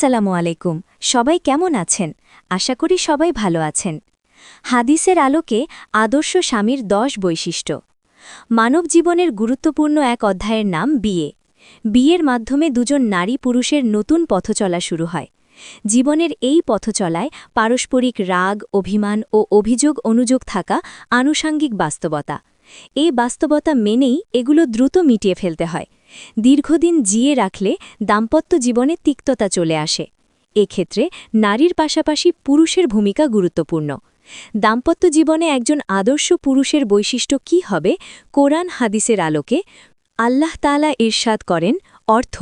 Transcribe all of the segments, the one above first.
আসসালামু আলাইকুম। সবাই কেমন আছেন? আশা করি সবাই ভালো আছেন। হাদিসের আলোকে আদর্শ স্বামীর 10 বৈশিষ্ট্য। মানব জীবনের গুরুত্বপূর্ণ এক অধ্যায়ের নাম বিয়ে। বিয়ের মাধ্যমে দুজন নারী পুরুষের নতুন পথচলা শুরু হয়। জীবনের এই পথচলায় পারস্পরিক রাগ, অভিমান ও অভিযোগ অনুযোগ থাকা আনুষাঙ্গিক বাস্তবতা। এই বাস্তবতা মেনেই এগুলো দ্রুত মিটিয়ে ফেলতে হয়। দীর্ঘদিন জিয়ে রাখলে দাম্পত্য জীবনে তিক্ততা চলে আসে। এক্ষেত্রে নারীর পাশাপাশি পুরুষের ভূমিকা গুরুত্বপূর্ণ। দাম্পত্য জীবনে একজন আদর্শ পুরুষের বৈশিষ্ট্য কী হবে? কোরআন হাদিসের আলোকে আল্লাহ তাআলা ইরশাদ করেন, অর্থ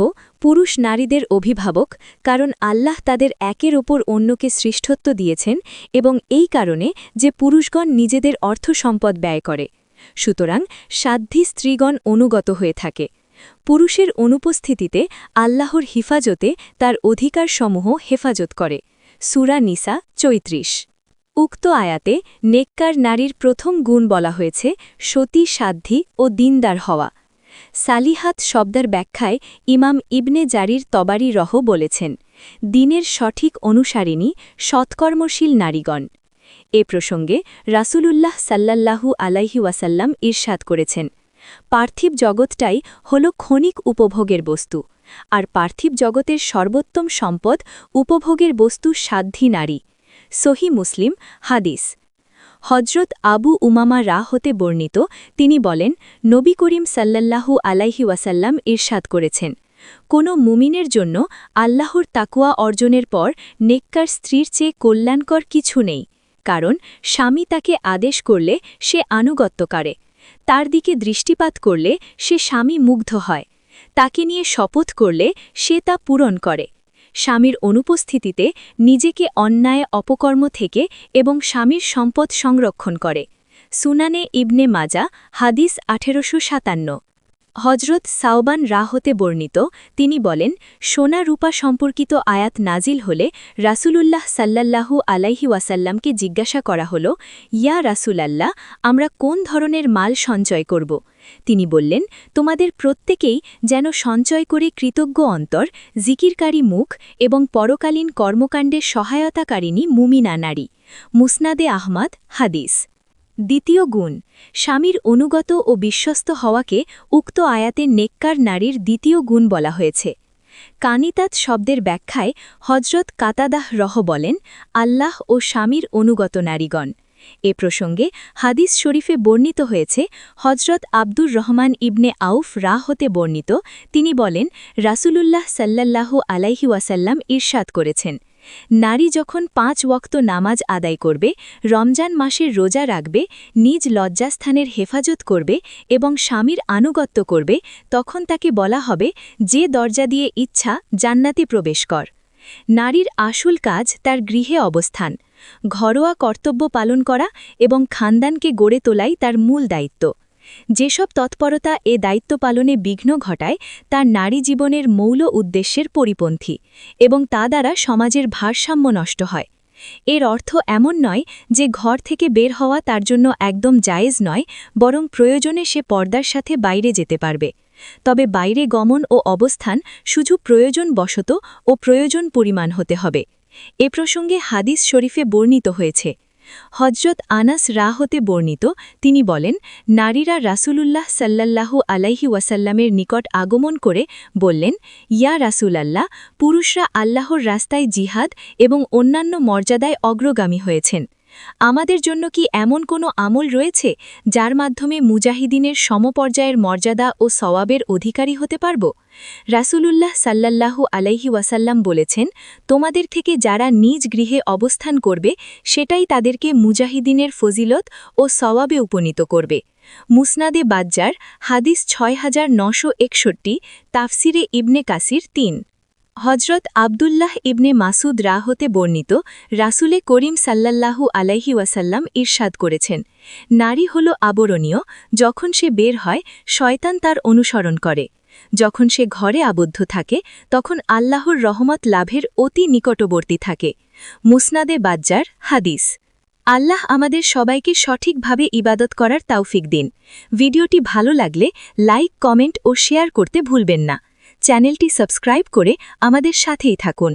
পুরুষ নারীদের অভিভাবক, কারণ আল্লাহ তাদের একের ওপর অন্যকে শ্রেষ্ঠত্ব দিয়েছেন এবং এই কারণে যে পুরুষগণ নিজেদের অর্থ সম্পদ ব্যয় করে। সুতরাং সাধ্বী স্ত্রীগণ অনুগত হয়ে থাকে। পুরুষের অনুপস্থিতিতে আল্লাহর হিফাজতে তার অধিকারসমূহ হেফাজত করে। সূরা নিসা ৩৪। উক্ত আয়াতে নেককার নারীর প্রথম গুণ বলা হয়েছে সতী, সাধ্বী ও দিনদার হওয়া। সালিহাত শব্দের ব্যাখ্যায় ইমাম ইবনে জারির তবারি রহ বলেছেন, দিনের সঠিক অনুসারিণী, সৎকর্মশীল নারীগণ। এ প্রসঙ্গে রাসূলুল্লাহ সাল্লাল্লাহু আলাইহি ওয়াসাল্লাম ইরশাদ করেছেন, পার্থিব জগৎটাই হল ক্ষণিক উপভোগের বস্তু, আর পার্থিব জগতের সর্বোত্তম সম্পদ উপভোগের বস্তু সাধ্বী নারী। সহি মুসলিম হাদিস। হজরত আবু উমামা হতে বর্ণিত, তিনি বলেন, নবী করিম সাল্লাল্লাহু আলাইহি ওয়াসাল্লাম ইরশাদ করেছেন, কোনো মুমিনের জন্য আল্লাহর তাকওয়া অর্জনের পর নেককার স্ত্রীর চেয়ে কল্যাণকর কিছু নেই, কারণ স্বামী তাকে আদেশ করলে সে আনুগত্য করে, তার দিকে দৃষ্টিপাত করলে সে স্বামী মুগ্ধ হয়, তাকে নিয়ে শপথ করলে সে তা পূরণ করে, স্বামীর অনুপস্থিতিতে নিজেকে অন্যায় অপকর্ম থেকে এবং স্বামীর সম্পদ সংরক্ষণ করে। সুনানে ইবনে মাজা হাদিস ১৮৫৭। হজরত সাওবান হতে বর্ণিত, তিনি বলেন, সোনা রূপা সম্পর্কিত আয়াত নাজিল হলে রাসূলুল্লাহ সাল্লাল্লাহু আলাইহি ওয়াসাল্লামকে জিজ্ঞাসা করা হল, ইয়া রাসূলাল্লাহ, আমরা কোন ধরনের মাল সঞ্চয় করব? তিনি বললেন, তোমাদের প্রত্যেকেই যেন সঞ্চয় করে কৃতজ্ঞ অন্তর, জিকিরকারী মুখ এবং পরকালীন কর্মকাণ্ডে সহায়তাকারিণী মুমিনা নারী। মুসনাদে আহমদ হাদিস। দ্বিতীয় গুণ, স্বামীর অনুগত ও বিশ্বস্ত হওয়াকে উক্ত আয়াতে নেককার নারীর দ্বিতীয় গুণ বলা হয়েছে। কানিতাত শব্দের ব্যাখ্যায় হজরত কাতাদাহ বলেন, আল্লাহ ও স্বামীর অনুগত নারীগণ। এ প্রসঙ্গে হাদিস শরীফে বর্ণিত হয়েছে, হজরত আব্দুর রহমান ইবনে আউফ হতে বর্ণিত, তিনি বলেন, রাসূলুল্লাহ সাল্লাল্লাহু আলাইহি ওয়াসাল্লাম ইরশাদ করেছেন, নারী যখন ৫ ওয়াক্ত নামাজ আদায় করবে, রমজান মাসের রোজা রাখবে, নিজ লজ্জাস্থানের হেফাজত করবে এবং স্বামীর আনুগত্য করবে, তখন তাকে বলা হবে, যে দরজা দিয়ে ইচ্ছা জান্নাতে প্রবেশ কর। নারীর আসল কাজ তার গৃহে অবস্থান, ঘরোয়া কর্তব্য পালন করা এবং খানদানকে গড়ে তোলাই তার মূল দায়িত্ব। যেসব তৎপরতা এ দায়িত্ব পালনে বিঘ্ন ঘটায় তা নারী জীবনের মৌল উদ্দেশ্যের পরিপন্থী এবং তা দ্বারা সমাজের ভারসাম্য নষ্ট হয়। এর অর্থ এমন নয় যে ঘর থেকে বের হওয়া তার জন্য একদম জায়েজ নয়, বরং প্রয়োজনে সে পর্দার সাথে বাইরে যেতে পারবে। তবে বাইরে গমন ও অবস্থান শুধু প্রয়োজনবশত ও প্রয়োজন পরিমাণ হতে হবে। এ প্রসঙ্গে হাদিস শরীফে বর্ণিত হয়েছে। হজরত আনাস হতে বর্ণিত, তিনি বলেন, নারীরা রাসূলুল্লাহ সাল্লাল্লাহু আলাইহি ওয়াসাল্লামের নিকট আগমন করে বললেন, ইয়া রাসূলাল্লাহ, পুরুষরা আল্লাহর রাস্তায় জিহাদ এবং অন্যান্য মর্যাদায় অগ্রগামী হয়েছেন। আমাদের জন্য কি এমন কোনো আমল রয়েছে যার মাধ্যমে মুজাহিদিনের সমপর্যায়ের মর্যাদা ও সওয়াবের অধিকারী হতে পারব? রাসূলুল্লাহ সাল্লাল্লাহু আলাইহি ওয়াসাল্লাম বলেছেন, তোমাদের থেকে যারা নিজ গৃহে অবস্থান করবে সেটাই তাদেরকে মুজাহিদিনের ফজিলত ও সওয়াবে উপনীত করবে। মুসনাদে বাজ্জার হাদিস ৬৯৬১, তাফসিরে ইবনে কাসির ৩। হজরত আবদুল্লাহ ইবনে মাসুদ হতে বর্ণিত, রাসূলে করিম সাল্লাল্লাহু আলাইহি ওয়াসাল্লাম ইরশাদ করেছেন, নারী হল আবরণীয়, যখন সে বের হয় শয়তান তার অনুসরণ করে, যখন সে ঘরে আবদ্ধ থাকে তখন আল্লাহর রহমত লাভের অতি নিকটবর্তী থাকে। মুসনাদে বাজ্জার হাদিস। আল্লাহ আমাদের সবাইকে সঠিকভাবে ইবাদত করার তৌফিক দিন। ভিডিওটি ভালো লাগলে লাইক, কমেন্ট ও শেয়ার করতে ভুলবেন না। চ্যানেলটি সাবস্ক্রাইব করে আমাদের সাথেই থাকুন।